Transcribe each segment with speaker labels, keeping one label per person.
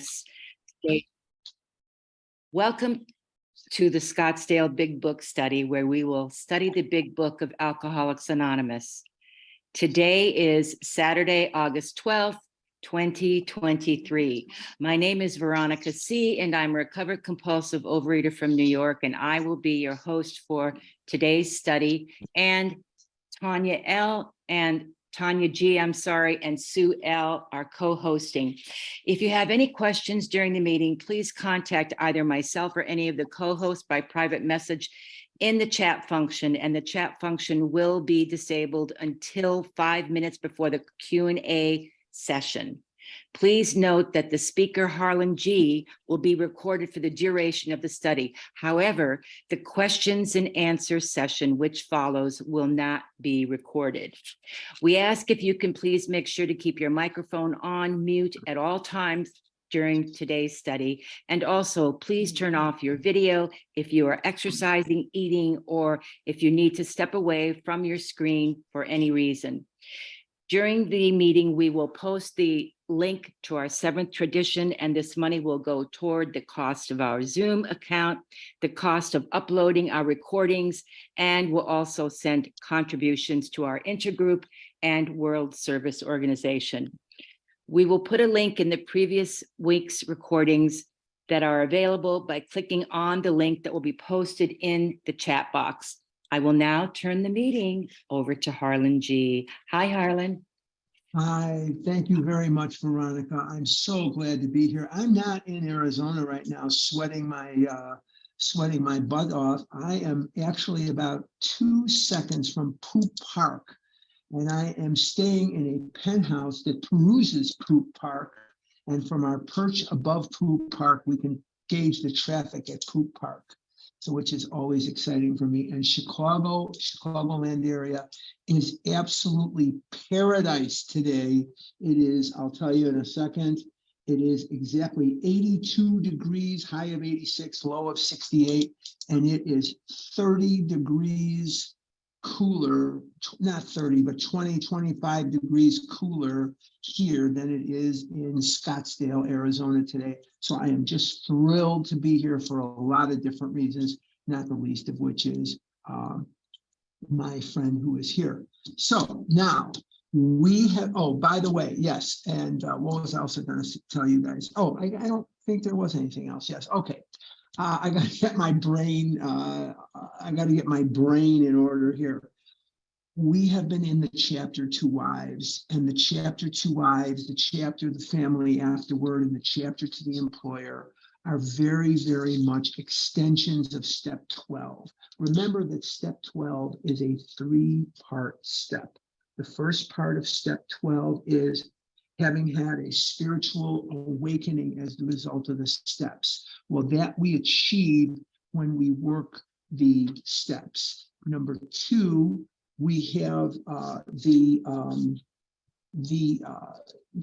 Speaker 1: Anonymous. Welcome to the Scottsdale Big Book Study, where we will study the Big Book of Alcoholics Anonymous. Today is Saturday, August 12th, 2023. My name is Veronica C., and I'm a recovered compulsive overeater from New York, and I will be your host for today's study. And Tanya L. and Tanya G., and Sue L. are co-hosting. If you have any questions during the meeting, please contact either myself or any of the co-hosts by private message in the chat function, and the chat function will be disabled until 5 minutes before the Q&A session. Please note that the speaker, Harlan G., will be recorded for the duration of the study. However, the questions and answers session, which follows, will not be recorded. We ask if you can please make sure to keep your microphone on mute at all times during today's study. And also, please turn off your video if you are exercising, eating, or if you need to step away from your screen for any reason. During the meeting, we will post the link to our seventh tradition, and this money will go toward the cost of our Zoom account, the cost of uploading our recordings, and we'll also send contributions to our intergroup and World Service Organization. We will put a link in the previous week's recordings that are available by clicking on the link that will be posted in the chat box. I will now turn the meeting over to Harlan G. Hi, Harlan.
Speaker 2: Hi, thank you very much, Veronica. I'm so glad to be here. I'm not in Arizona right now, sweating my butt off. I am actually about 2 seconds from Poop Park, and I am staying in a penthouse that peruses Poop Park. And from our perch above Poop Park, we can gauge the traffic at Poop Park. So, which is always exciting for me. And Chicagoland area is absolutely paradise today. It is, I'll tell you in a second, it is exactly 82 degrees, high of 86, low of 68, and it is 30 degrees cooler, not 30, but 20, 25 degrees cooler here than it is in Scottsdale, Arizona today. So I am just thrilled to be here for a lot of different reasons, not the least of which is my friend who is here. So now we have, oh, by the way, yes, and what was I also going to tell you guys? Oh, I don't think there was anything else. Yes, okay. I got to get my brain. I got to get my brain in order here. We have been in the chapter 2 wives, and the chapter 2 wives, the chapter the family afterward, and the chapter to the employer are very, very much extensions of step 12. Remember that step 12 is a 3-part step. The first part of step 12 is having had a spiritual awakening as the result of the steps. Well, that we achieve when we work the steps. Number 2, we have the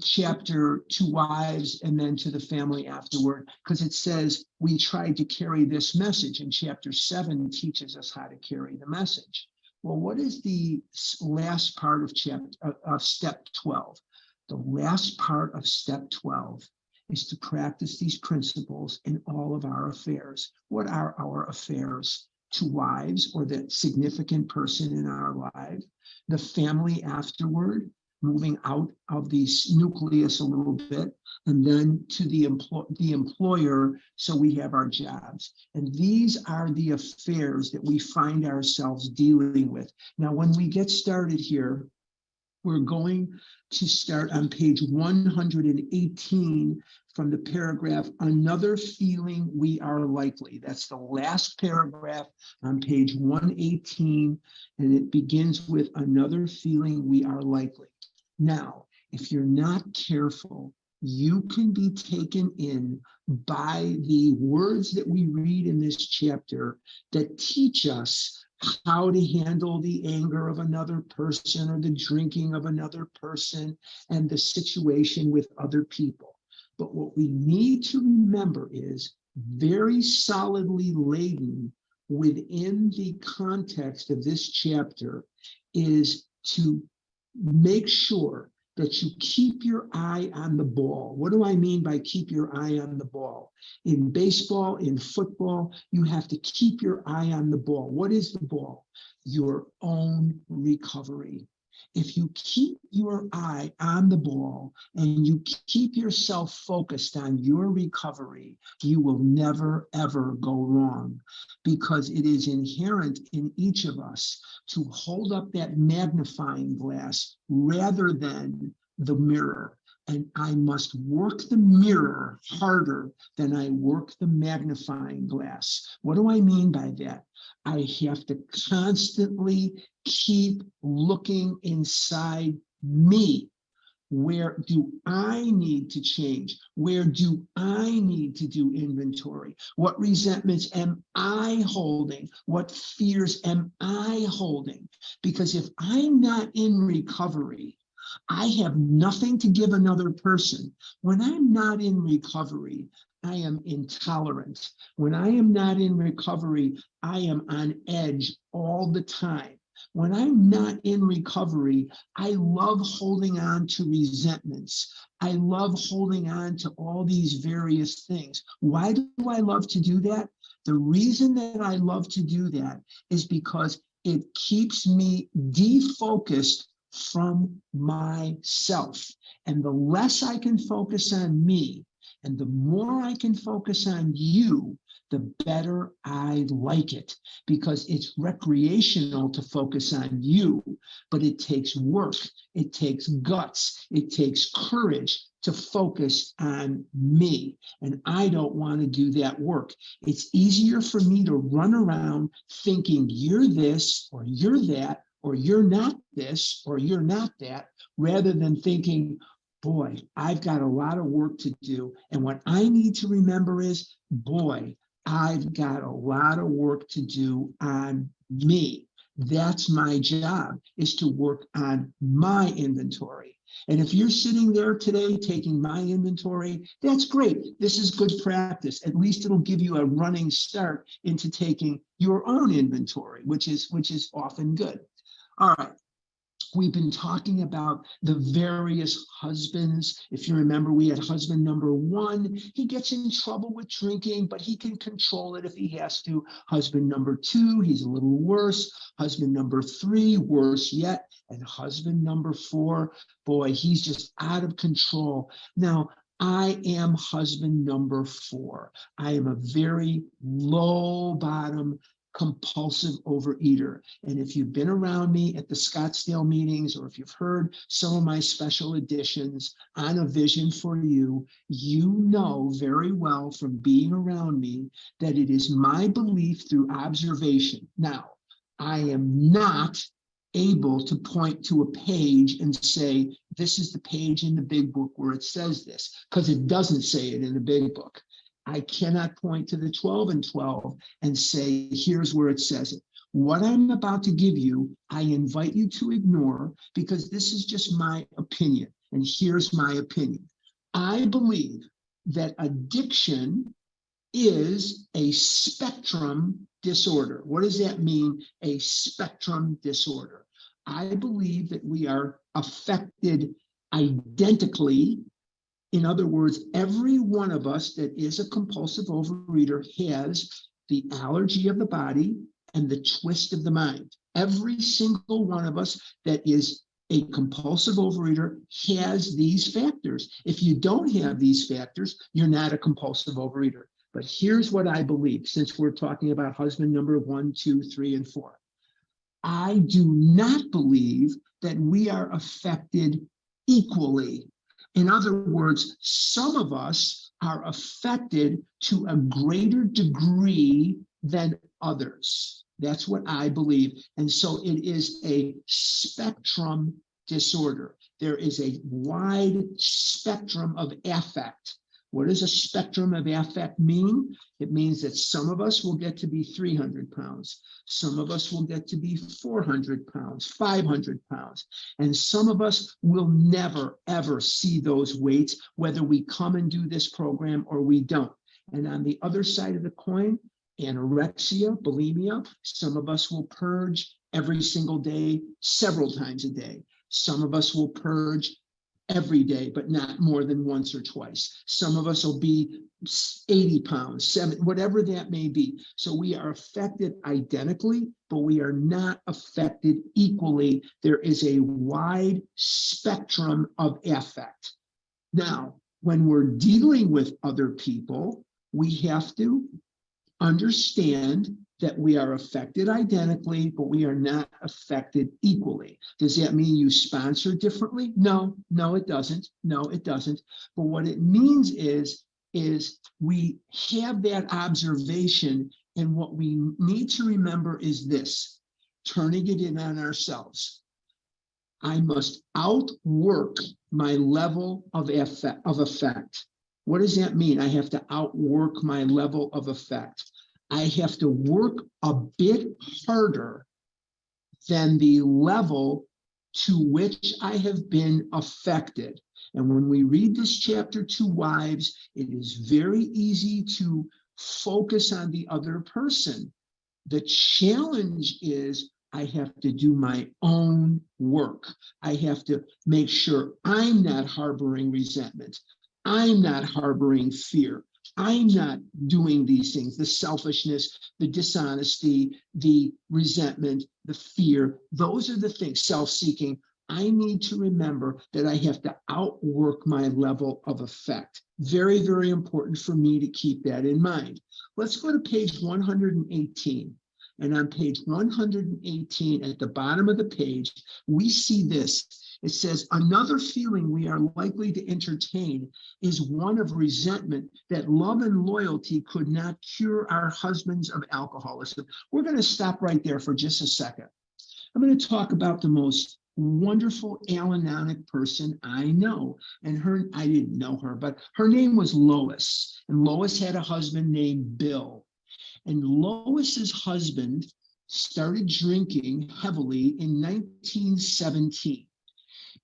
Speaker 2: chapter 2 wives, and then to the family afterward, because it says we tried to carry this message, and chapter 7 teaches us how to carry the message. Well, what is the last part of step 12? The last part of step 12 is to practice these principles in all of our affairs. What are our affairs? 2 wives, or the significant person in our life, the family afterward, moving out of the nucleus a little bit, and then to the employer, so we have our jobs. And these are the affairs that we find ourselves dealing with. Now, when we get started here, we're going to start on page 118 from the paragraph, another feeling we are likely. That's the last paragraph on page 118, and it begins with another feeling we are likely. Now, if you're not careful, you can be taken in by the words that we read in this chapter that teach us how to handle the anger of another person or the drinking of another person and the situation with other people. But what we need to remember is very solidly laden within the context of this chapter is to make sure that you keep your eye on the ball. What do I mean by keep your eye on the ball? In baseball, in football, you have to keep your eye on the ball. What is the ball? Your own recovery. If you keep your eye on the ball and you keep yourself focused on your recovery, you will never, ever go wrong, because it is inherent in each of us to hold up that magnifying glass rather than the mirror. And I must work the mirror harder than I work the magnifying glass. What do I mean by that? I have to constantly keep looking inside me. Where do I need to change? Where do I need to do inventory? What resentments am I holding? What fears am I holding? Because if I'm not in recovery, I have nothing to give another person. When I'm not in recovery, I am intolerant. When I am not in recovery, I am on edge all the time. When I'm not in recovery, I love holding on to resentments. I love holding on to all these various things. Why do I love to do that? The reason that I love to do that is because it keeps me defocused from myself. And the less I can focus on me, and the more I can focus on you, the better I like it, because it's recreational to focus on you, but it takes work, it takes guts, it takes courage to focus on me. And I don't want to do that work. It's easier for me to run around thinking you're this or you're that, or you're not this or you're not that, rather than thinking, boy, I've got a lot of work to do. And what I need to remember is, boy, I've got a lot of work to do on me. That's my job, is to work on my inventory. And if you're sitting there today taking my inventory, that's great. This is good practice. At least it'll give you a running start into taking your own inventory, which is often good. All right. We've been talking about the various husbands. If you remember, we had husband number 1. He gets in trouble with drinking, but he can control it if he has to. Husband number 2, he's a little worse. Husband number 3, worse yet. And husband number 4, boy, he's just out of control. Now, I am husband number 4. I am a very low bottom compulsive overeater. And if you've been around me at the Scottsdale meetings, or if you've heard some of my special editions on A Vision for You, you know very well from being around me that it is my belief through observation. Now, I am not able to point to a page and say, this is the page in the big book where it says this, because it doesn't say it in the big book. I cannot point to the 12 and 12 and say, here's where it says it. What I'm about to give you, I invite you to ignore, because this is just my opinion. And here's my opinion. I believe that addiction is a spectrum disorder. What does that mean, a spectrum disorder? I believe that we are affected identically. In other words, every one of us that is a compulsive overeater has the allergy of the body and the twist of the mind. Every single one of us that is a compulsive overeater has these factors. If you don't have these factors, you're not a compulsive overeater. But here's what I believe, since we're talking about husband number 1, 2, 3, and 4. I do not believe that we are affected equally. In other words, some of us are affected to a greater degree than others. That's what I believe. And so it is a spectrum disorder. There is a wide spectrum of affect. What does a spectrum of affect mean? It means that some of us will get to be 300 pounds. Some of us will get to be 400 pounds, 500 pounds. And some of us will never, ever see those weights, whether we come and do this program or we don't. And on the other side of the coin, anorexia, bulimia, some of us will purge every single day, several times a day. Some of us will purge every day, but not more than once or twice. Some of us will be 80 pounds, 70, whatever that may be. So we are affected identically, but we are not affected equally. There is a wide spectrum of affect. Now, when we're dealing with other people, we have to understand that we are affected identically, but we are not affected equally. Does that mean you sponsor differently? No, it doesn't. No, it doesn't. But what it means is we have that observation, and what we need to remember is this, turning it in on ourselves. I must outwork my level of effect. What does that mean? I have to outwork my level of effect. I have to work a bit harder than the level to which I have been affected. And when we read this chapter to wives, it is very easy to focus on the other person. The challenge is I have to do my own work. I have to make sure I'm not harboring resentment. I'm not harboring fear. I'm not doing these things, the selfishness, the dishonesty, the resentment, the fear. Those are the things, self-seeking. I need to remember that I have to outwork my level of effect. Very, very important for me to keep that in mind. Let's go to page 118. And on page 118, at the bottom of the page, we see this. It says, another feeling we are likely to entertain is one of resentment that love and loyalty could not cure our husbands of alcoholism. We're going to stop right there for just a second. I'm going to talk about the most wonderful Al-Anon person I know. And I didn't know her, but her name was Lois. And Lois had a husband named Bill. And Lois's husband started drinking heavily in 1917.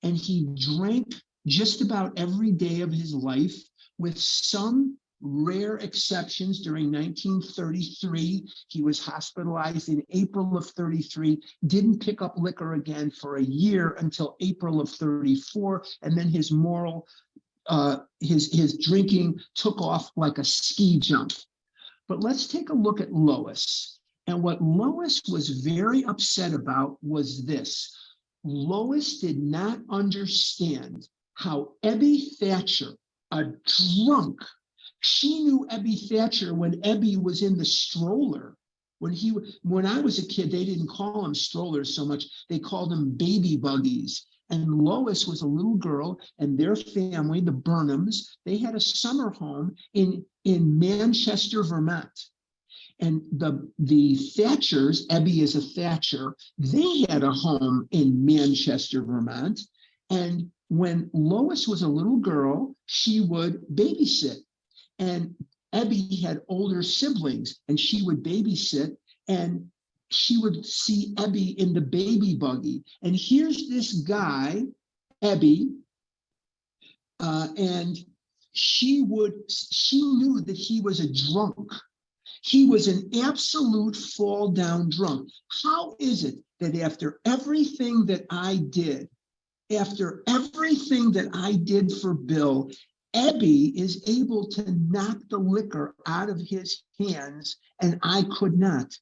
Speaker 2: And he drank just about every day of his life, with some rare exceptions. During 1933, he was hospitalized in April of 33, didn't pick up liquor again for a year until April of 34. And then his drinking took off like a ski jump. But let's take a look at Lois. And what Lois was very upset about was this. Lois did not understand how Ebby Thatcher, a drunk, she knew Ebby Thatcher when Ebby was in the stroller. When I was a kid, they didn't call them strollers so much. They called them baby buggies. And Lois was a little girl, and their family, the Burnhams, they had a summer home in Manchester, Vermont. And the Thatchers, Ebby is a Thatcher, they had a home in Manchester, Vermont. And when Lois was a little girl, she would babysit. And Ebby had older siblings, and she would babysit, and she would see Ebby in the baby buggy. And here's this guy, Ebby, and she knew that he was a drunk. He was an absolute fall down drunk. How is it that after everything that I did for Bill, Ebby is able to knock the liquor out of his hands and I could not?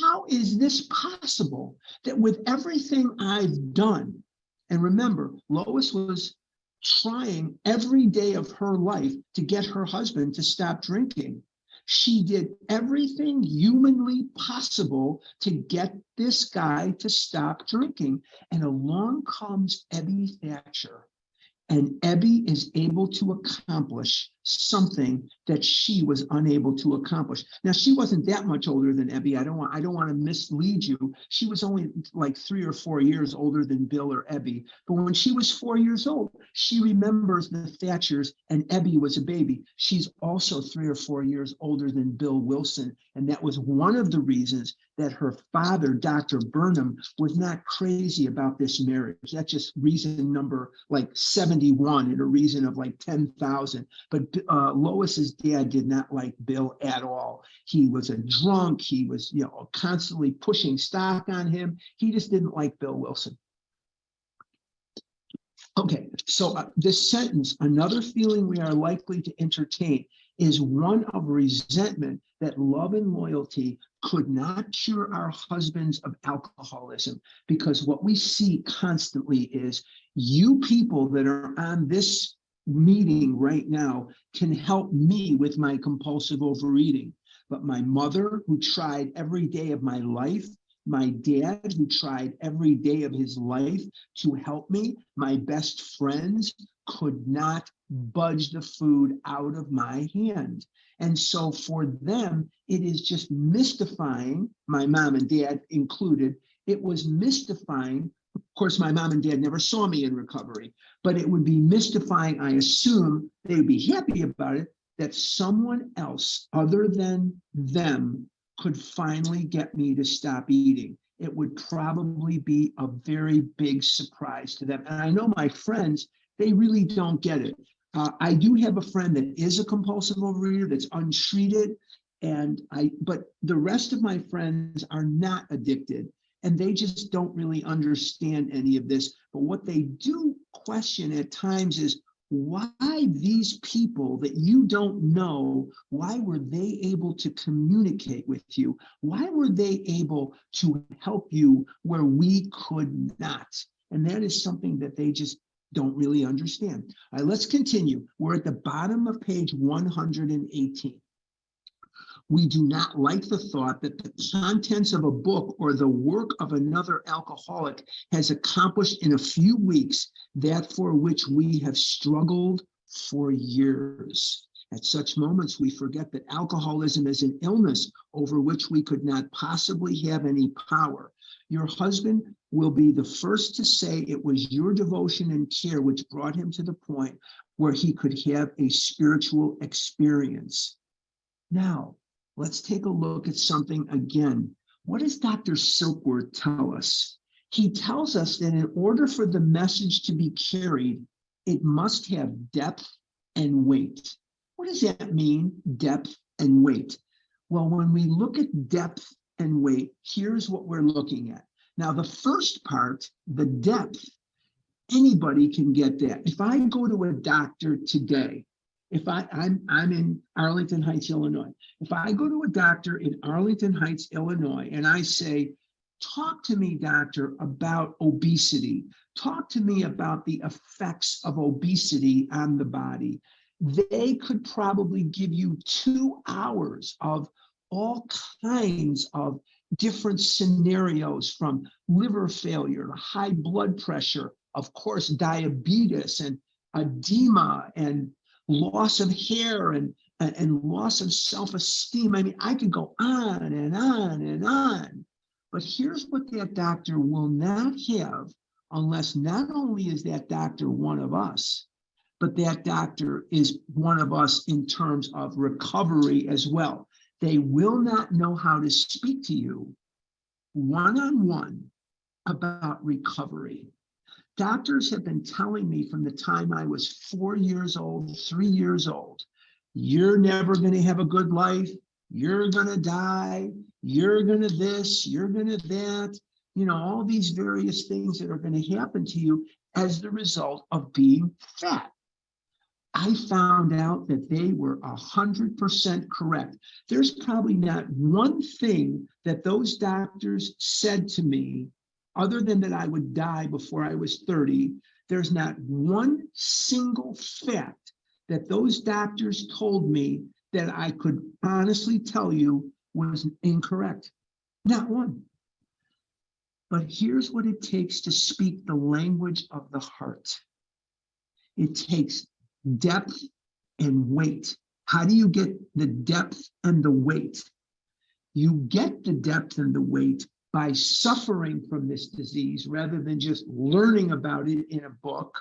Speaker 2: How is this possible that with everything I've done, and remember, Lois was trying every day of her life to get her husband to stop drinking. She did everything humanly possible to get this guy to stop drinking. And along comes Ebby Thatcher. And Ebby is able to accomplish something that she was unable to accomplish. Now, she wasn't that much older than Ebby. I don't want to mislead you. She was only like 3 or 4 years older than Bill or Ebby. But when she was 4 years old, she remembers the Thatchers, and Ebby was a baby. She's also 3 or 4 years older than Bill Wilson. And that was one of the reasons that her father, Dr. Burnham, was not crazy about this marriage. That's just reason number like 71 and a reason of like 10,000. But Lois's dad did not like Bill at all. He was a drunk. He was, constantly pushing stock on him. He just didn't like Bill Wilson. Okay, so this sentence, another feeling we are likely to entertain is one of resentment that love and loyalty could not cure our husbands of alcoholism. Because what we see constantly is you people that are on this meeting right now can help me with my compulsive overeating. But my mother, who tried every day of my life, my dad, who tried every day of his life to help me, my best friends could not budge the food out of my hand. And so for them, it is just mystifying, my mom and dad included. It was mystifying. Of course, my mom and dad never saw me in recovery, but it would be mystifying. I assume they would be happy about it, that someone else other than them could finally get me to stop eating. It would probably be a very big surprise to them. And I know my friends, they really don't get it. I do have a friend that is a compulsive overeater that's untreated, but the rest of my friends are not addicted, and they just don't really understand any of this. But what they do question at times is, why these people that you don't know, why were they able to communicate with you? Why were they able to help you where we could not? And that is something that they just don't really understand. All right, let's continue. We're at the bottom of page 118. We do not like the thought that the contents of a book or the work of another alcoholic has accomplished in a few weeks that for which we have struggled for years. At such moments, we forget that alcoholism is an illness over which we could not possibly have any power. Your husband will be the first to say it was your devotion and care which brought him to the point where he could have a spiritual experience. Now, let's take a look at something again. What does Dr. Silkworth tell us? He tells us that in order for the message to be carried, it must have depth and weight. What does that mean, depth and weight? Well, when we look at depth and weight, here's what we're looking at. Now, the first part, the depth, anybody can get that. If I go to a doctor today, if I'm in Arlington Heights, Illinois. If I go to a doctor in Arlington Heights, Illinois, and I say, talk to me, doctor, about obesity. Talk to me about the effects of obesity on the body. They could probably give you 2 hours of all kinds of different scenarios, from liver failure to high blood pressure, of course, diabetes and edema and loss of hair and loss of self-esteem. I mean, I could go on and on and on. But here's what that doctor will not have, unless not only is that doctor one of us, but that doctor is one of us in terms of recovery as well. They will not know how to speak to you one-on-one about recovery. Doctors have been telling me from the time I was 4 years old, 3 years old, you're never going to have a good life. You're going to die. You're going to this, you're going to that. You know, all these various things that are going to happen to you as the result of being fat. I found out that they were 100% correct. There's probably not one thing that those doctors said to me, other than that I would die before I was 30, there's not one single fact that those doctors told me that I could honestly tell you was incorrect. Not one. But here's what it takes to speak the language of the heart. It takes depth and weight. How do you get the depth and the weight? You get the depth and the weight by suffering from this disease rather than just learning about it in a book.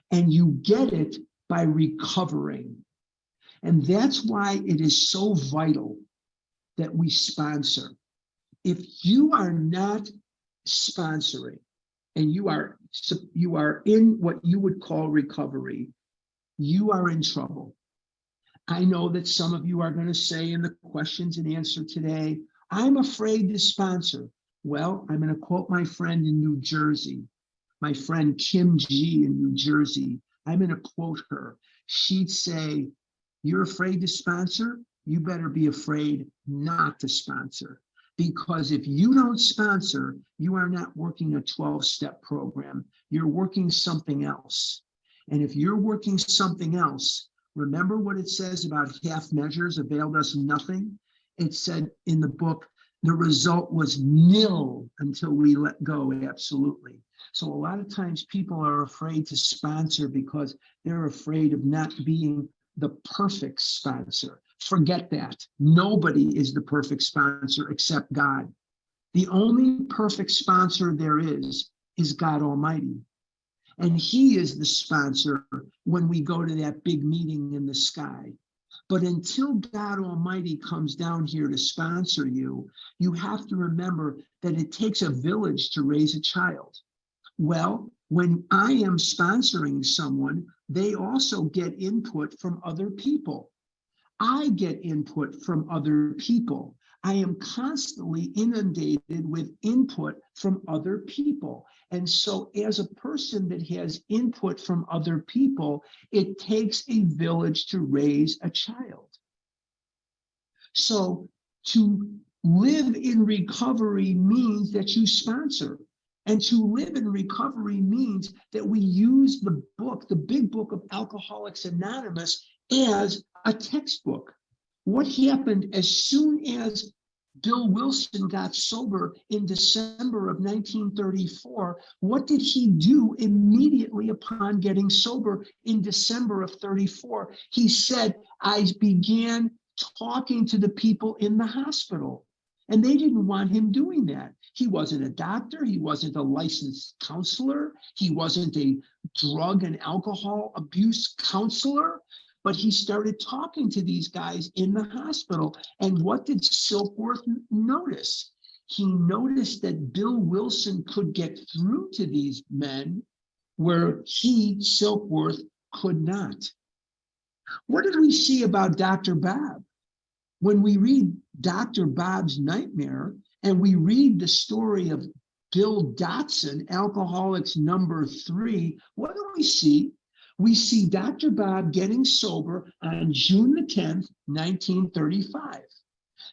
Speaker 2: And you get it by recovering. And that's why it is so vital that we sponsor. If you are not sponsoring and you are in what you would call recovery, you are in trouble. I know that some of you are going to say in the questions and answer today, I'm afraid to sponsor. Well, I'm going to quote my friend in New Jersey. my friend Kim G in New Jersey, I'm going to quote her. She'd say, "You're afraid to sponsor? You better be afraid not to sponsor. Because if you don't sponsor, you are not working a 12-step program. You're working something else. And if you're working something else, remember what it says about half measures availed us nothing? It said in the book, the result was nil until we let go, absolutely. So a lot of times people are afraid to sponsor because they're afraid of not being the perfect sponsor. Forget that. Nobody is the perfect sponsor except God. The only perfect sponsor there is God Almighty. And He is the sponsor when we go to that big meeting in the sky. But until God Almighty comes down here to sponsor you, you have to remember that it takes a village to raise a child. Well, when I am sponsoring someone, they also get input from other people. I get input from other people. I am constantly inundated with input from other people. And so as a person that has input from other people, it takes a village to raise a child. So to live in recovery means that you sponsor. And to live in recovery means that we use the book, the big book of Alcoholics Anonymous, as a textbook. What happened as soon as Bill Wilson got sober in December of 1934? What did he do immediately upon getting sober in December of 34? He said, I began talking to the people in the hospital. And they didn't want him doing that. He wasn't a doctor. He wasn't a licensed counselor. He wasn't a drug and alcohol abuse counselor. But he started talking to these guys in the hospital. And what did Silkworth notice? He noticed that Bill Wilson could get through to these men where he, Silkworth, could not. What did we see about Dr. Bob? When we read Dr. Bob's Nightmare and we read the story of Bill Dotson, Alcoholics number 3, what do we see? We see Dr. Bob getting sober on June the 10th, 1935.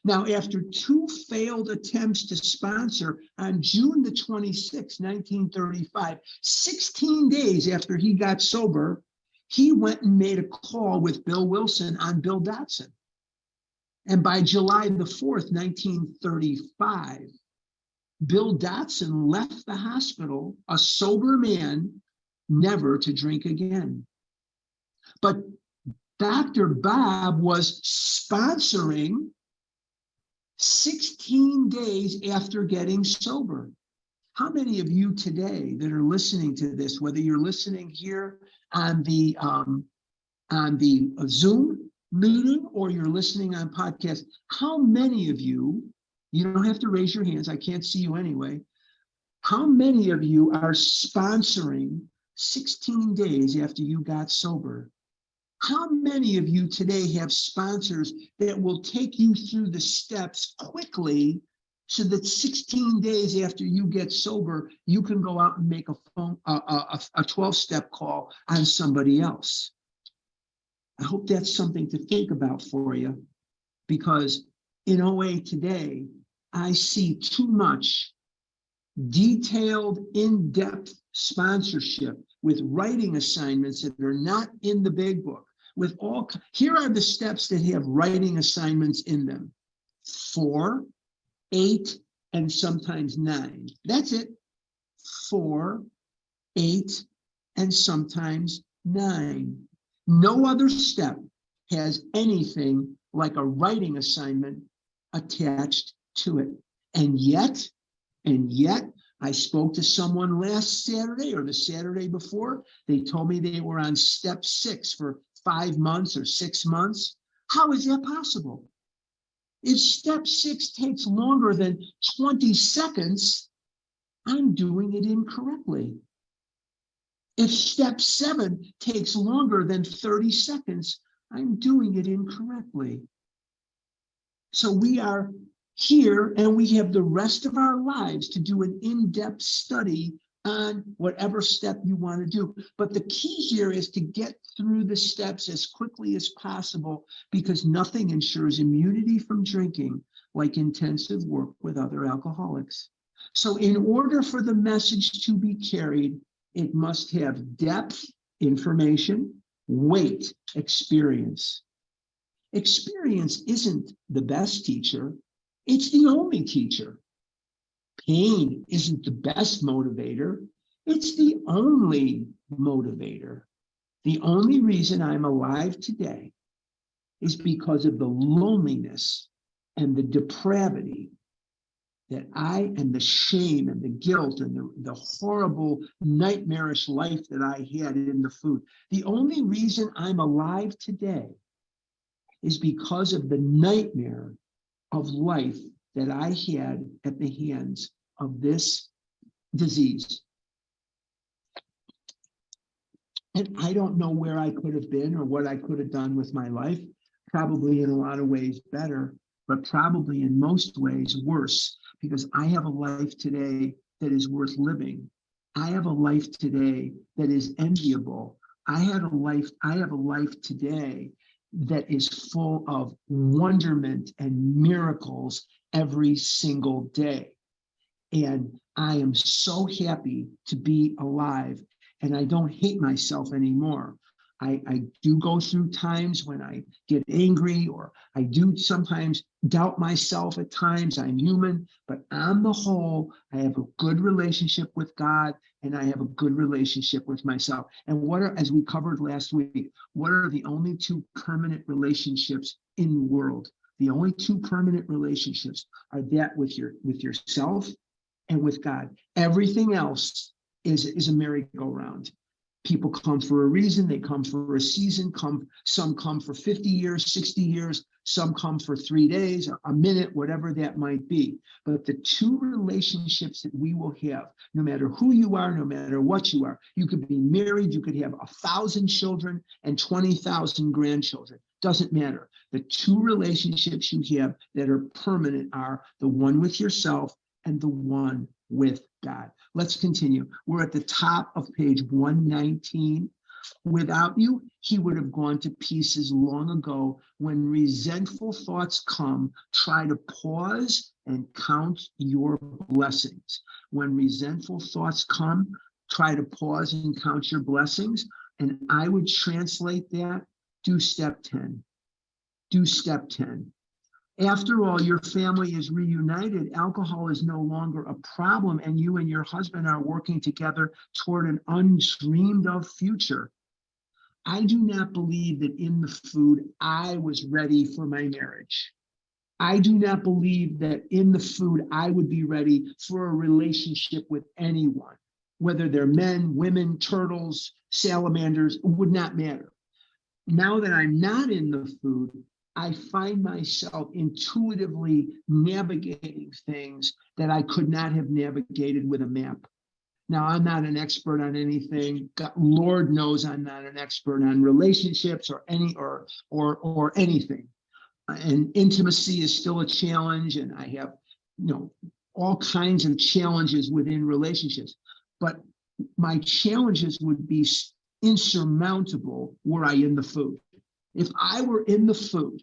Speaker 2: Now, after 2 failed attempts to sponsor on June the 26th, 1935, 16 days after he got sober, he went and made a call with Bill Wilson on Bill Dotson. And by July the 4th, 1935, Bill Dotson left the hospital, a sober man, never to drink again. But Dr. Bob was sponsoring 16 days after getting sober. How many of you today that are listening to this, whether you're listening here on the Zoom meeting or you're listening on podcast, how many of you, you don't have to raise your hands, I can't see you anyway, how many of you are sponsoring 16 days after you got sober? How many of you today have sponsors that will take you through the steps quickly so that 16 days after you get sober, you can go out and make a 12-step call on somebody else? I hope that's something to think about for you, because in OA today, I see too much detailed, in-depth sponsorship with writing assignments that are not in the big book. Here are the steps that have writing assignments in them: 4, 8, and sometimes 9. That's it. 4, 8, and sometimes 9. No other step has anything like a writing assignment attached to it. And yet, I spoke to someone last Saturday or the Saturday before. They told me they were on step 6 for 5 months or 6 months. How is that possible? If step 6 takes longer than 20 seconds, I'm doing it incorrectly. If step 7 takes longer than 30 seconds, I'm doing it incorrectly. So we are here and we have the rest of our lives to do an in-depth study on whatever step you want to do. But the key here is to get through the steps as quickly as possible, because nothing ensures immunity from drinking like intensive work with other alcoholics. So in order for the message to be carried, it must have depth, information, weight, experience. Experience isn't the best teacher, it's the only teacher. Pain isn't the best motivator, it's the only motivator. The only reason I'm alive today is because of the loneliness and the depravity that and the shame and the guilt and the horrible nightmarish life that I had in the food. The only reason I'm alive today is because of the nightmare of life that I had at the hands of this disease. And I don't know where I could have been or what I could have done with my life. Probably in a lot of ways better, but probably in most ways worse, because I have a life today that is worth living. I have a life today that is enviable. I have a life today that is full of wonderment and miracles every single day. And I am so happy to be alive, and I don't hate myself anymore. I do go through times when I get angry, or I do sometimes doubt myself at times. I'm human, but on the whole, I have a good relationship with God, and I have a good relationship with myself. And as we covered last week, what are the only two permanent relationships in the world? The only two permanent relationships are that with yourself and with God. Everything else is a merry-go-round. People come for a reason, they come for a season, some come for 50 years, 60 years, some come for 3 days, a minute, whatever that might be. But the two relationships that we will have, no matter who you are, no matter what you are, you could be married, you could have 1,000 children and 20,000 grandchildren, doesn't matter. The two relationships you have that are permanent are the one with yourself and the one with God. Let's continue. We're at the top of page 119. Without you, he would have gone to pieces long ago. When resentful thoughts come, try to pause and count your blessings. When resentful thoughts come, try to pause and count your blessings. And I would translate that, do step 10. Do step 10. After all, your family is reunited. Alcohol is no longer a problem, and you and your husband are working together toward an undreamed of future. I do not believe that in the food I was ready for my marriage. I do not believe that in the food I would be ready for a relationship with anyone, whether they're men, women, turtles, salamanders, it would not matter. Now that I'm not in the food, I find myself intuitively navigating things that I could not have navigated with a map. Now, I'm not an expert on anything. God, Lord knows I'm not an expert on relationships or anything. And intimacy is still a challenge, and I have, all kinds of challenges within relationships. But my challenges would be insurmountable were I in the food. If I were in the food,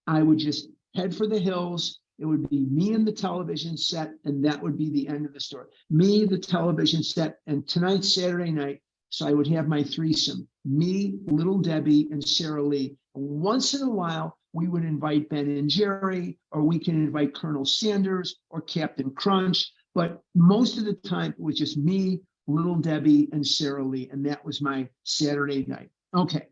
Speaker 2: I would just head for the hills. It would be me and the television set, and that would be the end of the story. Me, the television set, and tonight's Saturday night, so I would have my threesome. Me, Little Debbie, and Sarah Lee. Once in a while, we would invite Ben and Jerry, or we can invite Colonel Sanders or Captain Crunch, but most of the time it was just me, Little Debbie, and Sarah Lee, and that was my Saturday night. Okay.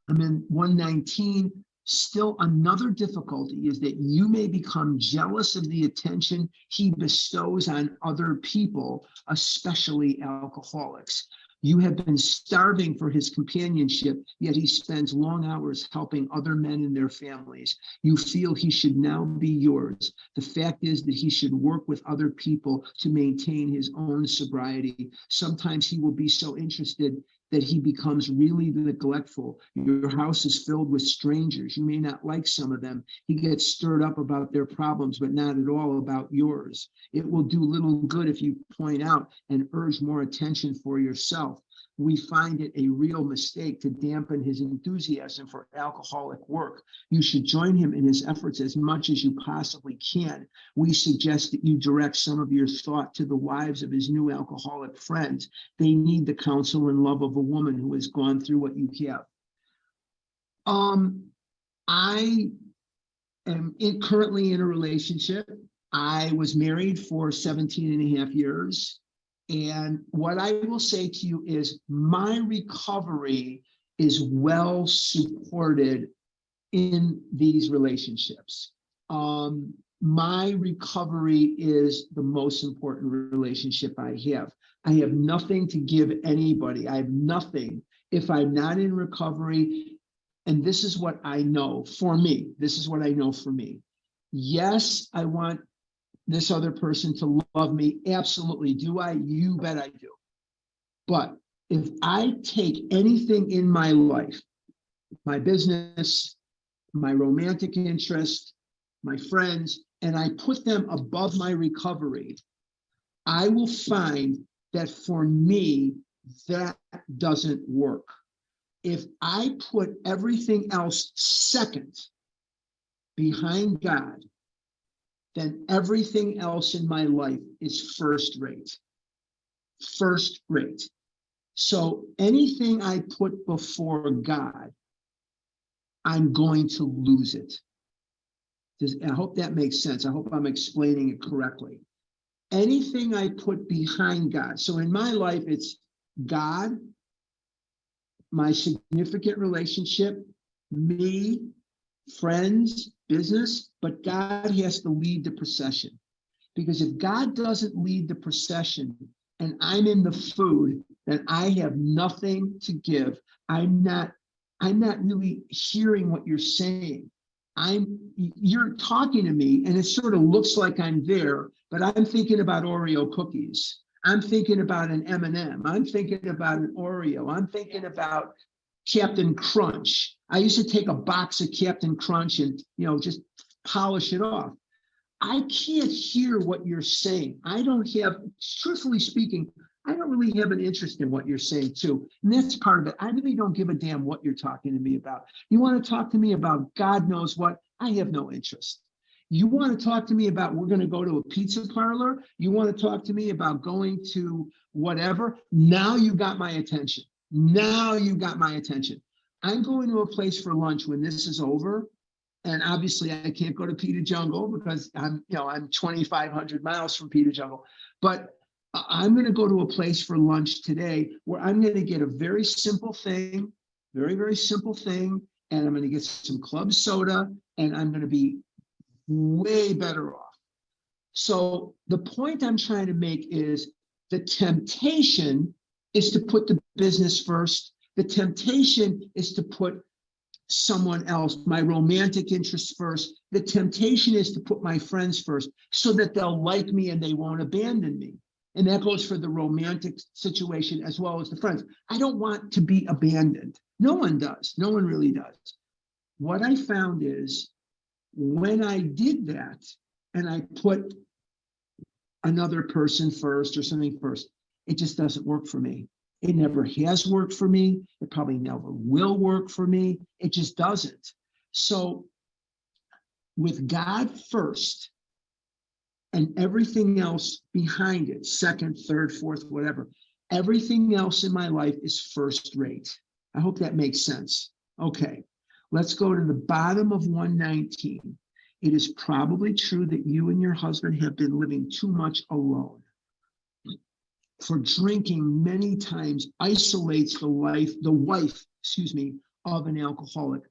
Speaker 2: I'm in 119. Still, another difficulty is that you may become jealous of the attention he bestows on other people, especially alcoholics. You have been starving for his companionship, yet he spends long hours helping other men and their families. You feel he should now be yours. The fact is that he should work with other people to maintain his own sobriety. Sometimes he will be so interested that he becomes really neglectful. Your house is filled with strangers. You may not like some of them. He gets stirred up about their problems, but not at all about yours. It will do little good if you point out and urge more attention for yourself. We find it a real mistake to dampen his enthusiasm for alcoholic work. You should join him in his efforts as much as you possibly can. We suggest that you direct some of your thought to the wives of his new alcoholic friends. They need the counsel and love of a woman who has gone through what you have. I am currently in a relationship. I was married for 17 and a half years. And what I will say to you is my recovery is well supported in these relationships. My recovery is the most important relationship I have. I have nothing to give anybody. I have nothing if I'm not in recovery. And this is what I know for me. This is what I know for me. Yes, I want this other person to love me. Absolutely. Do I? You bet I do. But if I take anything in my life, my business, my romantic interest, my friends, and I put them above my recovery, I will find that for me, that doesn't work. If I put everything else second behind God, then everything else in my life is first rate. First rate. So anything I put before God, I'm going to lose it. I hope that makes sense. I hope I'm explaining it correctly. Anything I put behind God. So in my life, it's God, my significant relationship, me, friends, business, but God has to lead the procession. Because if God doesn't lead the procession and I'm in the food, then I have nothing to give. I'm not really hearing what you're saying. You're talking to me and it sort of looks like I'm there, but I'm thinking about Oreo cookies. I'm thinking about an M&M. I'm thinking about an Oreo. I'm thinking about Captain Crunch. I used to take a box of Captain Crunch and, just polish it off. I can't hear what you're saying. Truthfully speaking, I don't really have an interest in what you're saying too. And that's part of it. I really don't give a damn what you're talking to me about. You want to talk to me about God knows what? I have no interest. You want to talk to me about we're going to go to a pizza parlor? You want to talk to me about going to whatever? Now you got my attention. Now you got my attention. I'm going to a place for lunch when this is over. And obviously I can't go to Peter Jungle because I'm 2,500 miles from Peter Jungle. But I'm going to go to a place for lunch today where I'm going to get a very simple thing, very, very simple thing. And I'm going to get some club soda and I'm going to be way better off. So the point I'm trying to make is the temptation is to put the business first. The temptation is to put someone else, my romantic interests first. The temptation is to put my friends first so that they'll like me and they won't abandon me. And that goes for the romantic situation as well as the friends. I don't want to be abandoned. No one does. No one really does. What I found is when I did that and I put another person first or something first, it just doesn't work for me. It never has worked for me. It probably never will work for me. It just doesn't. So with God first and everything else behind it, second, third, fourth, whatever, everything else in my life is first rate. I hope that makes sense. Okay, let's go to the bottom of 119. It is probably true that you and your husband have been living too much alone. For drinking many times isolates the wife, of an alcoholic.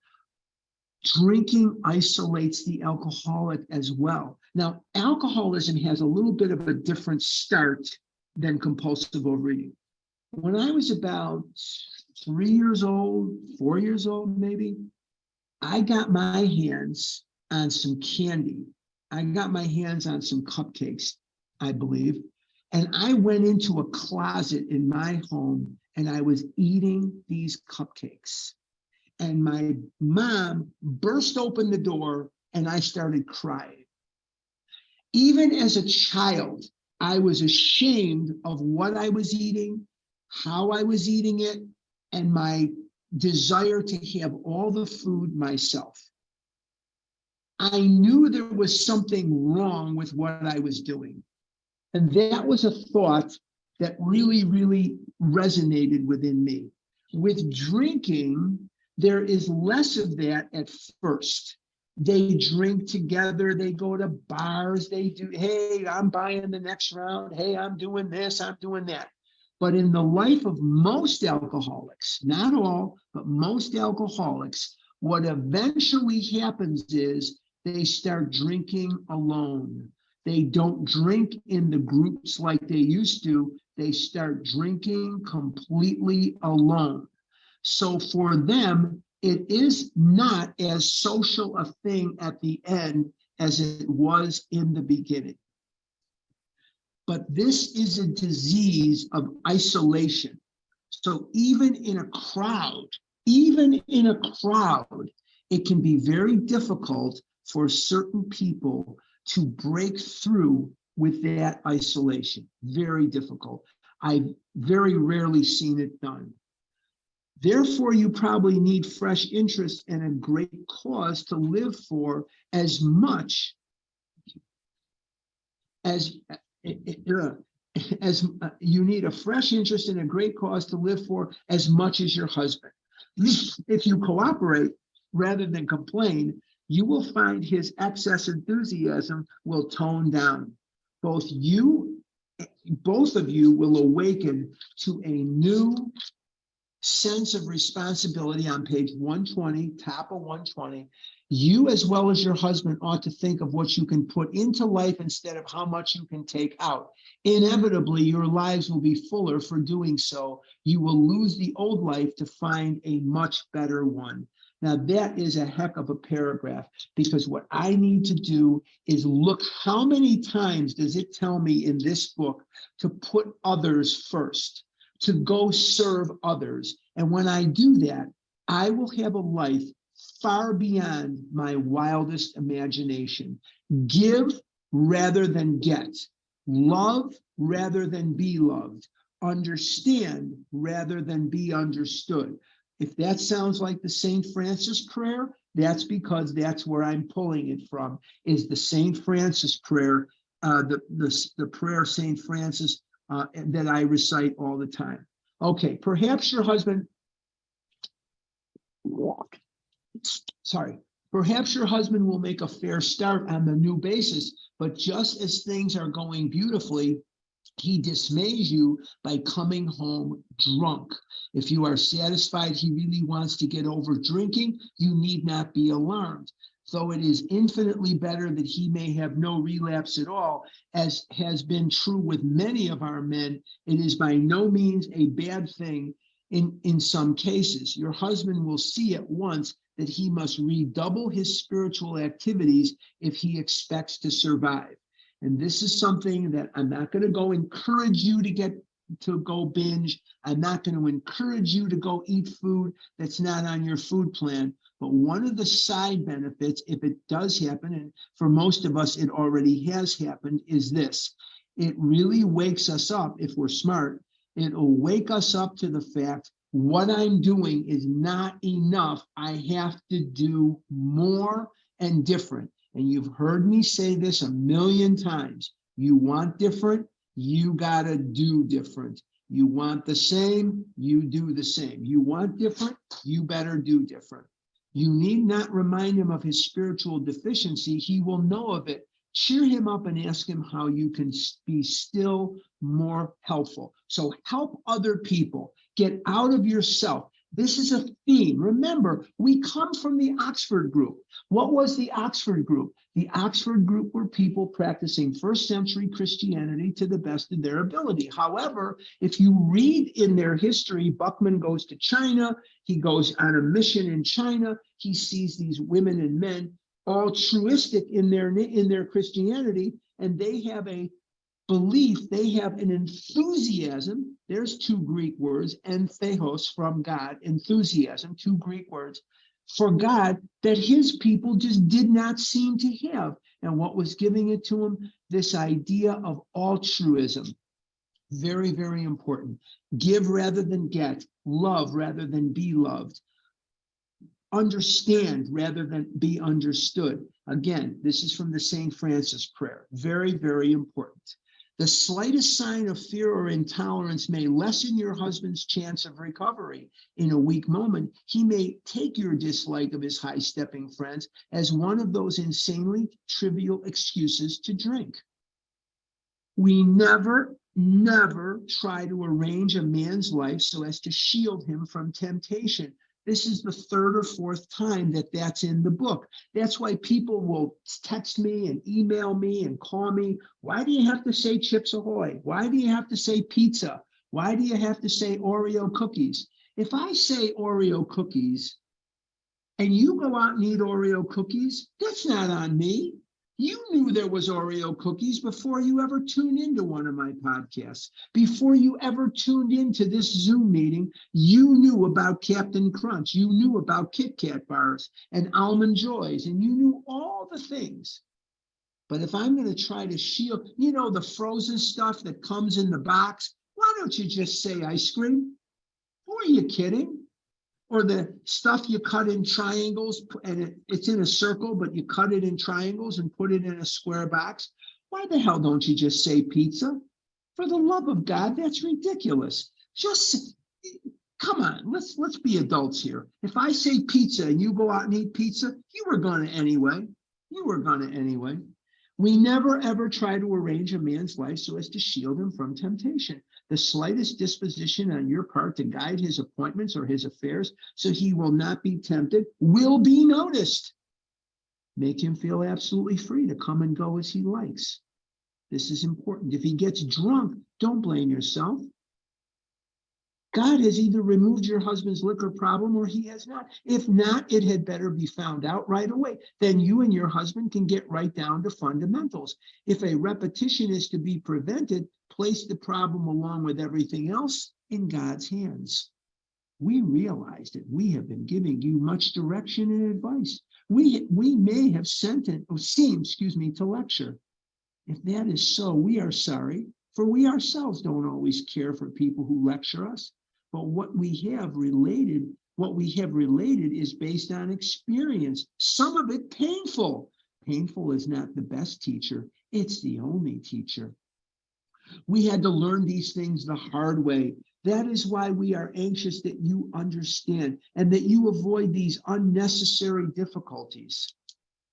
Speaker 2: Drinking isolates the alcoholic as well. Now, alcoholism has a little bit of a different start than compulsive overeating. When I was about 3 years old, 4 years old, maybe, I got my hands on some candy. I got my hands on some cupcakes, I believe. And I went into a closet in my home and I was eating these cupcakes. And my mom burst open the door and I started crying. Even as a child, I was ashamed of what I was eating, how I was eating it, and my desire to have all the food myself. I knew there was something wrong with what I was doing. And that was a thought that really, really resonated within me. With drinking, there is less of that at first. They drink together, they go to bars, they do, hey, I'm buying the next round, hey, I'm doing this, I'm doing that. But in the life of most alcoholics, not all, but most alcoholics, what eventually happens is they start drinking alone. They don't drink in the groups like they used to. They start drinking completely alone. So for them, it is not as social a thing at the end as it was in the beginning. But this is a disease of isolation. So even in a crowd, it can be very difficult for certain people to break through with that isolation. Very difficult. I've very rarely seen it done. Therefore, you probably need fresh interest and a great cause to live for as much as you need a fresh interest and a great cause to live for as much as your husband. If you cooperate rather than complain, you will find his excess enthusiasm will tone down. Both of you will awaken to a new sense of responsibility on page 120, top of 120. You, as well as your husband, ought to think of what you can put into life instead of how much you can take out. Inevitably, your lives will be fuller for doing so. You will lose the old life to find a much better one. Now, that is a heck of a paragraph, because what I need to do is look how many times does it tell me in this book to put others first, to go serve others. And when I do that, I will have a life far beyond my wildest imagination. Give rather than get. Love rather than be loved. Understand rather than be understood. If that sounds like the St. Francis prayer, that's because that's where I'm pulling it from, is the St. Francis prayer, the prayer of St. Francis that I recite all the time. Okay, perhaps your husband, perhaps your husband will make a fair start on the new basis, but just as things are going beautifully, he dismays you by coming home drunk. If you are satisfied he really wants to get over drinking, you need not be alarmed. Though it is infinitely better that he may have no relapse at all, as has been true with many of our men, it is by no means a bad thing in some cases. Your husband will see at once that he must redouble his spiritual activities if he expects to survive. And this is something that I'm not going to go encourage you to go binge. I'm not going to encourage you to go eat food that's not on your food plan. But one of the side benefits, if it does happen, and for most of us it already has happened, is this. It really wakes us up, if we're smart. It'll wake us up to the fact, what I'm doing is not enough. I have to do more and different. And you've heard me say this a million times. You want different, you gotta do different. You want the same, you do the same. You want different, you better do different. You need not remind him of his spiritual deficiency. He will know of it. Cheer him up and ask him how you can be still more helpful. So help other people. Get out of yourself. This is a theme. Remember, we come from the Oxford group. What was the Oxford group? The Oxford group were people practicing first century Christianity to the best of their ability. However, if you read in their history, Buckman goes to China. He goes on a mission in China. He sees these women and men all truistic in their Christianity, and they have a belief, they have an enthusiasm. There's two Greek words, entheos, from God, enthusiasm, two Greek words, for God, that his people just did not seem to have. And what was giving it to them? This idea of altruism. Very, very important. Give rather than get, love rather than be loved, understand rather than be understood. Again, this is from the St. Francis prayer. Very, very important. The slightest sign of fear or intolerance may lessen your husband's chance of recovery. In a weak moment, he may take your dislike of his high-stepping friends as one of those insanely trivial excuses to drink. We never try to arrange a man's life so as to shield him from temptation. This is the third or fourth time that that's in the book. That's why people will text me and email me and call me. Why do you have to say Chips Ahoy? Why do you have to say pizza? Why do you have to say Oreo cookies? If I say Oreo cookies and you go out and eat Oreo cookies, that's not on me. You knew there was Oreo cookies before you ever tuned into one of my podcasts. Before you ever tuned into this Zoom meeting, you knew about Captain Crunch. You knew about Kit Kat bars and Almond Joys, and you knew all the things. But if I'm going to try to shield, the frozen stuff that comes in the box, why don't you just say ice cream? Who are you kidding? Or the stuff you cut in triangles and it's in a circle, but you cut it in triangles and put it in a square box. Why the hell don't you just say pizza? For the love of God, that's ridiculous. Just come on, let's be adults here. If I say pizza and you go out and eat pizza, you were gonna anyway. We never ever try to arrange a man's life so as to shield him from temptation. The slightest disposition on your part to guide his appointments or his affairs so he will not be tempted will be noticed. Make him feel absolutely free to come and go as he likes. This is important. If he gets drunk, don't blame yourself. God has either removed your husband's liquor problem or he has not. If not, it had better be found out right away. Then you and your husband can get right down to fundamentals. If a repetition is to be prevented, place the problem along with everything else in God's hands. We realize that we have been giving you much direction and advice. We may have seemed to lecture. If that is so, we are sorry, for we ourselves don't always care for people who lecture us. But what we have related is based on experience, some of it painful. Painful is not the best teacher, it's the only teacher. We had to learn these things the hard way. That is why we are anxious that you understand and that you avoid these unnecessary difficulties.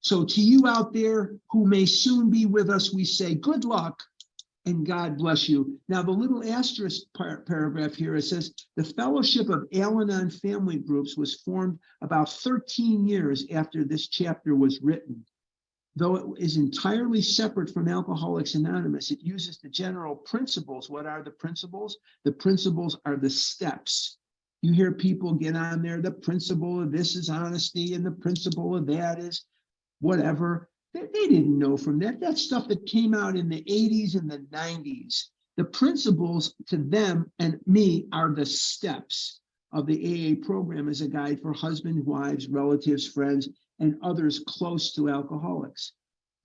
Speaker 2: So to you out there who may soon be with us, we say good luck and God bless you. Now, the little asterisk paragraph here, it says, the Fellowship of Al-Anon Family Groups was formed about 13 years after this chapter was written. Though it is entirely separate from Alcoholics Anonymous, it uses the general principles. What are the principles? The principles are the steps. You hear people get on there, the principle of this is honesty, and the principle of that is whatever. They didn't know from that. That's stuff that came out in the 80s and the 90s. The principles to them and me are the steps of the AA program as a guide for husbands, wives, relatives, friends, and others close to alcoholics.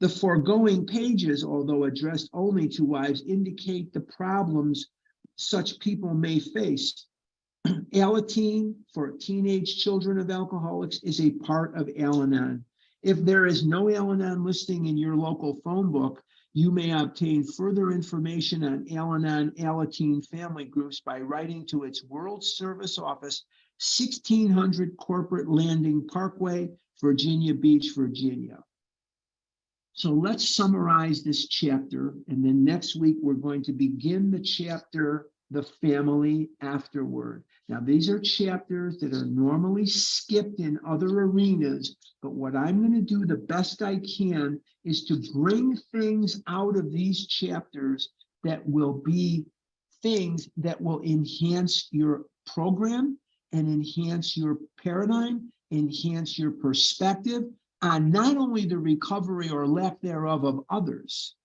Speaker 2: The foregoing pages, although addressed only to wives, indicate the problems such people may face. Alateen for teenage children of alcoholics is a part of Al-Anon. If there is no Al-Anon listing in your local phone book, you may obtain further information on Al-Anon Alateen family groups by writing to its World Service Office, 1600 Corporate Landing Parkway, Virginia Beach, Virginia. So let's summarize this chapter, and then next week we're going to begin the chapter, The Family Afterward. Now, these are chapters that are normally skipped in other arenas, but what I'm going to do the best I can is to bring things out of these chapters that will be things that will enhance your program and enhance your paradigm, enhance your perspective on not only the recovery or lack thereof of others,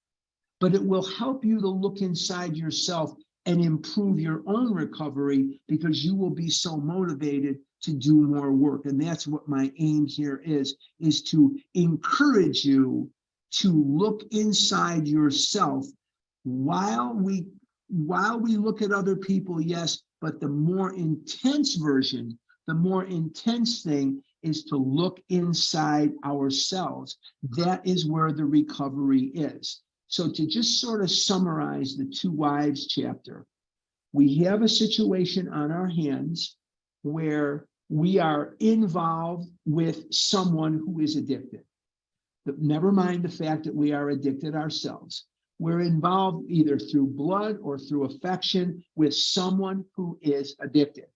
Speaker 2: but it will help you to look inside yourself and improve your own recovery, because you will be so motivated to do more work. And that's what my aim here is to encourage you to look inside yourself while we look at other people, yes, but the more intense version, the more intense thing is to look inside ourselves. That is where the recovery is. So to just sort of summarize the Two Wives chapter, we have a situation on our hands where we are involved with someone who is addicted. But never mind the fact that we are addicted ourselves. We're involved either through blood or through affection with someone who is addicted.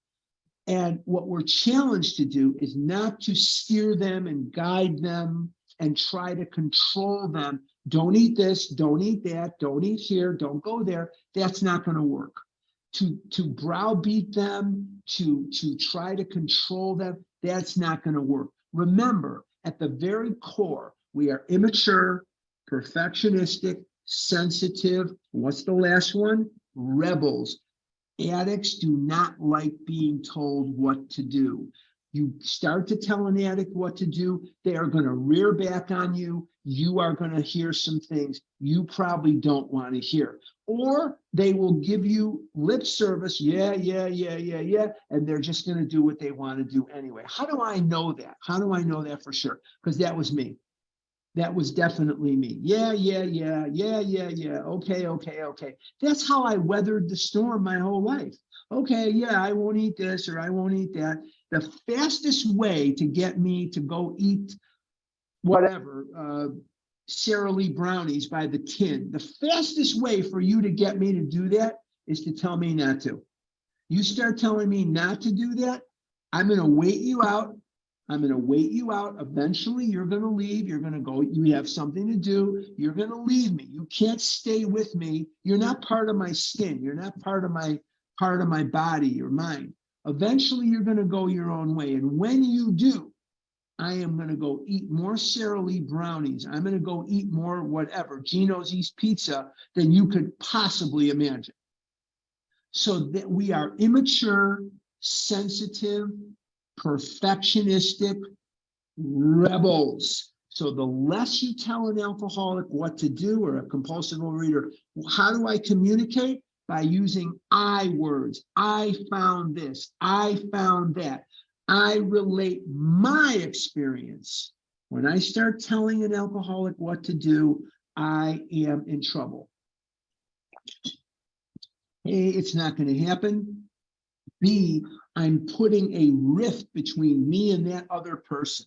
Speaker 2: And what we're challenged to do is not to steer them and guide them and try to control them. Don't eat this, don't eat that, don't eat here, don't go there. That's not going to work. To browbeat them, to try to control them, that's not going to work. Remember, at the very core, we are immature, perfectionistic, sensitive. What's the last one? Rebels. Addicts do not like being told what to do. You start to tell an addict what to do, they are going to rear back on you. You are going to hear some things you probably don't want to hear. Or they will give you lip service, yeah, and they're just going to do what they want to do anyway. How do I know that? How do I know that for sure? Because that was me. That was definitely me. Yeah. Okay. That's how I weathered the storm my whole life. Okay, yeah, I won't eat this or I won't eat that. The fastest way to get me to go eat whatever, Sara Lee brownies by the tin, the fastest way for you to get me to do that is to tell me not to. You start telling me not to do that, I'm going to wait you out. Eventually, you're going to leave. You're going to go. You have something to do. You're going to leave me. You can't stay with me. You're not part of my skin. You're not part of my body or mind. Eventually, you're going to go your own way. And when you do, I am going to go eat more Sara Lee brownies. I'm going to go eat more whatever, Gino's East Pizza, than you could possibly imagine. So that we are immature, sensitive, perfectionistic rebels. So the less you tell an alcoholic what to do, or a compulsive overeater, how do I communicate? By using I words. I found this, I found that. I relate my experience. When I start telling an alcoholic what to do, I am in trouble. A, it's not going to happen. B, I'm putting a rift between me and that other person.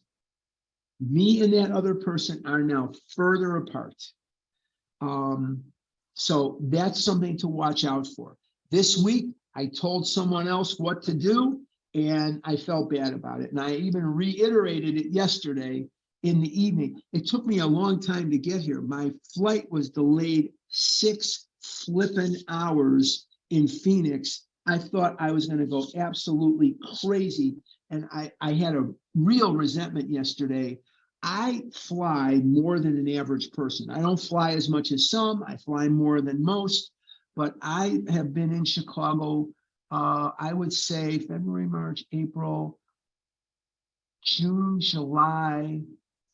Speaker 2: Me and that other person are now further apart. So that's something to watch out for. This week, I told someone else what to do, and I felt bad about it. And I even reiterated it yesterday in the evening. It took me a long time to get here. My flight was delayed 6 flippin' hours in Phoenix. I thought I was going to go absolutely crazy. And I had a real resentment yesterday. I fly more than an average person. I don't fly as much as some. I fly more than most. But I have been in Chicago, I would say February, March, April, June, July,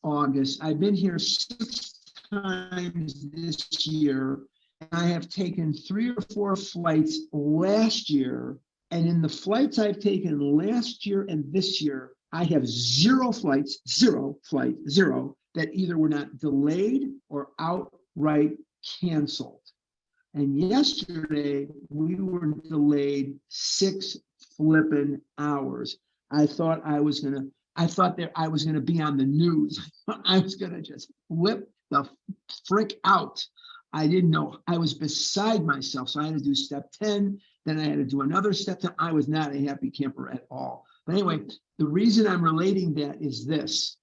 Speaker 2: August. I've been here 6 times this year. I have taken 3 or 4 flights last year. And in the flights I've taken last year and this year, I have 0 flights, that either were not delayed or outright canceled. And yesterday we were delayed 6 flippin' hours. I thought that I was gonna be on the news. I was gonna just flip the frick out. I didn't know. I was beside myself. So I had to do step 10. Then I had to do another step 10. I was not a happy camper at all. But anyway, the reason I'm relating that is this.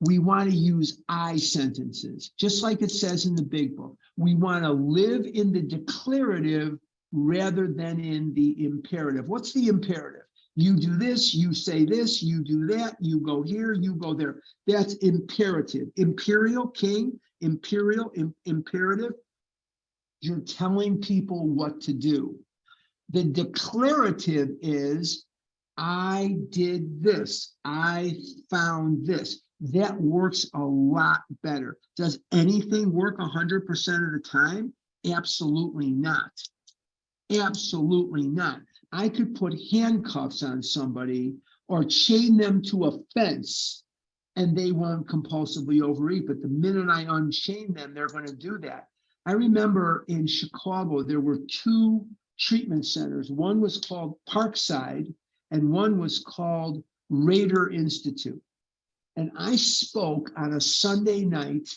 Speaker 2: We want to use I sentences, just like it says in the big book. We want to live in the declarative rather than in the imperative. What's the imperative? You do this, you say this, you do that, you go here, you go there. That's imperative. Imperial king, imperative, you're telling people what to do. The declarative is, I did this, I found this. That works a lot better. Does anything work 100% of the time? Absolutely not. Absolutely not. I could put handcuffs on somebody or chain them to a fence and they won't compulsively overeat. But the minute I unchain them, they're going to do that. I remember in Chicago, there were two treatment centers. One was called Parkside and one was called Rader Institute. And I spoke on a Sunday night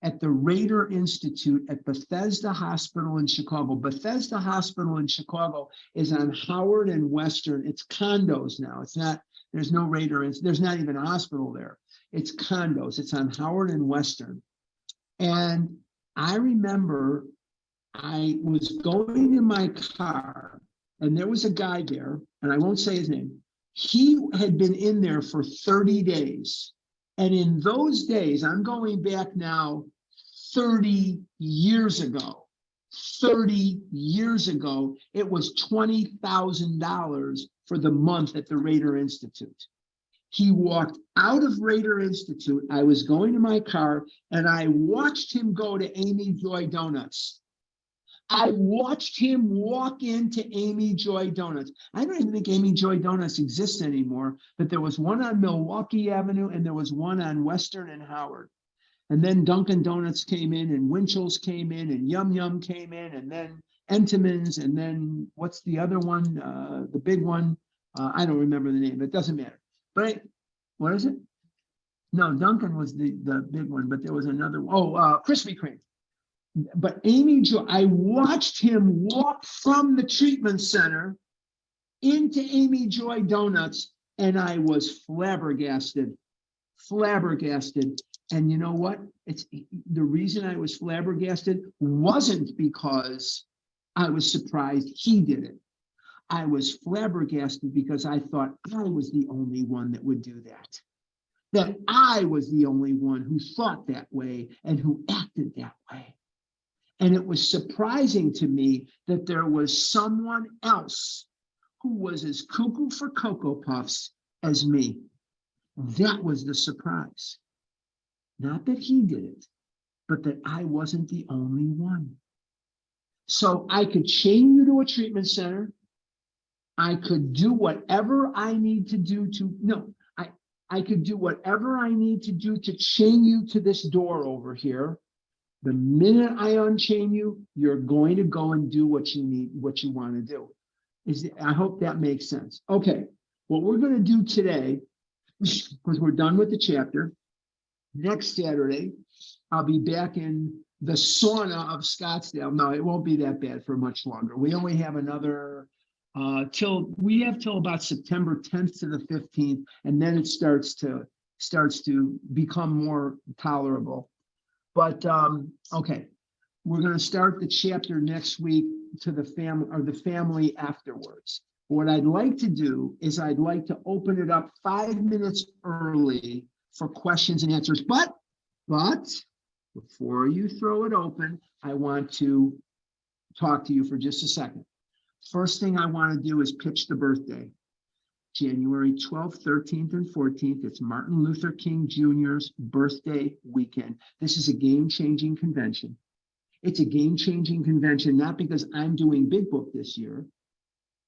Speaker 2: at the Rader Institute at Bethesda Hospital in Chicago. Bethesda Hospital in Chicago is on Howard and Western. It's condos now. It's not, there's no Rader, there's not even a hospital there. It's condos. It's on Howard and Western. And I remember I was going in my car and there was a guy there, and I won't say his name. He had been in there for 30 days. And in those days, I'm going back now 30 years ago. 30 years ago, it was $20,000 for the month at the Rader Institute. He walked out of Rader Institute. I was going to my car and I watched him go to Amy Joy Donuts. I watched him walk into Amy Joy Donuts. I don't even think Amy Joy Donuts exists anymore, but there was one on Milwaukee Avenue and there was one on Western and Howard. And then Dunkin' Donuts came in and Winchell's came in and Yum Yum came in and then Entenmann's and then what's the other one, the big one? I don't remember the name, it doesn't matter. But what is it? No, Dunkin' was the big one, but there was another one. Oh, Krispy Kreme. But Amy Joy, I watched him walk from the treatment center into Amy Joy Donuts, and I was flabbergasted. And you know what? It's the reason I was flabbergasted wasn't because I was surprised he did it. I was flabbergasted because I thought I was the only one that would do that. That I was the only one who thought that way and who acted that way. And it was surprising to me that there was someone else who was as cuckoo for Cocoa Puffs as me. That was the surprise. Not that he did it, but that I wasn't the only one. So I could chain you to a treatment center. I could do whatever I need to do I could do whatever I need to do to chain you to this door over here. The minute I unchain you, you're going to go and do what you need, what you want to do. I hope that makes sense. Okay, what we're going to do today, because we're done with the chapter, next Saturday, I'll be back in the sauna of Scottsdale. No, it won't be that bad for much longer. We only have another till about September 10th to the 15th, and then it starts to become more tolerable. But okay, we're going to start the chapter next week to the family afterwards. What I'd like to do is I'd like to open it up 5 minutes early for questions and answers. But before you throw it open, I want to talk to you for just a second. First thing I want to do is pitch the birthday. January 12th, 13th, and 14th. It's Martin Luther King Jr.'s birthday weekend. This is a game-changing convention. It's a game-changing convention, not because I'm doing Big Book this year,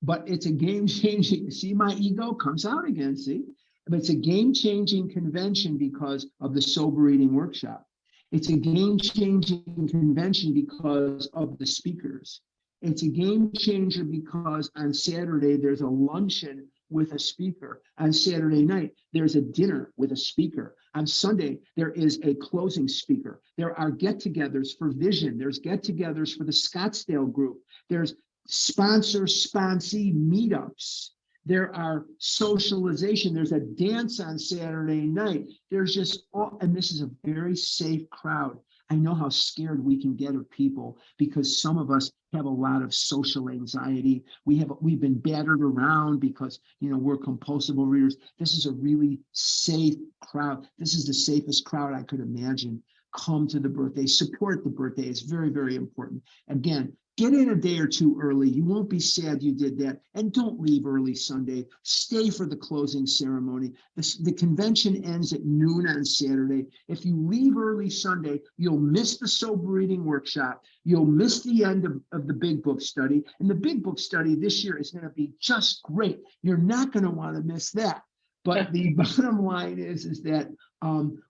Speaker 2: but it's a game-changing, see my ego comes out again, see? But it's a game-changing convention because of the sober eating workshop. It's a game-changing convention because of the speakers. It's a game changer because on Saturday, there's a luncheon with a speaker. On Saturday night, there's a dinner with a speaker. On Sunday, there is a closing speaker. There are get-togethers for Vision. There's get-togethers for the Scottsdale group. There's sponsor-sponsee meetups. There are socialization. There's a dance on Saturday night. There's just all, and this is a very safe crowd. I know how scared we can get of people because some of us have a lot of social anxiety. We've been battered around because, we're compulsive readers. This is a really safe crowd. This is the safest crowd I could imagine. come to the birthday, support the birthday. It's very, very important. Again, get in a day or two early. You won't be sad you did that. And don't leave early Sunday. Stay for the closing ceremony. The convention ends at noon on Saturday. If you leave early Sunday, you'll miss the sober eating workshop. You'll miss the end of the big book study. And the big book study this year is going to be just great. You're not going to want to miss that. But the bottom line is that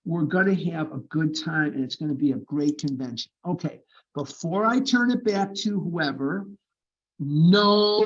Speaker 2: we're going to have a good time, and it's going to be a great convention. Okay, before I turn it back to whoever, no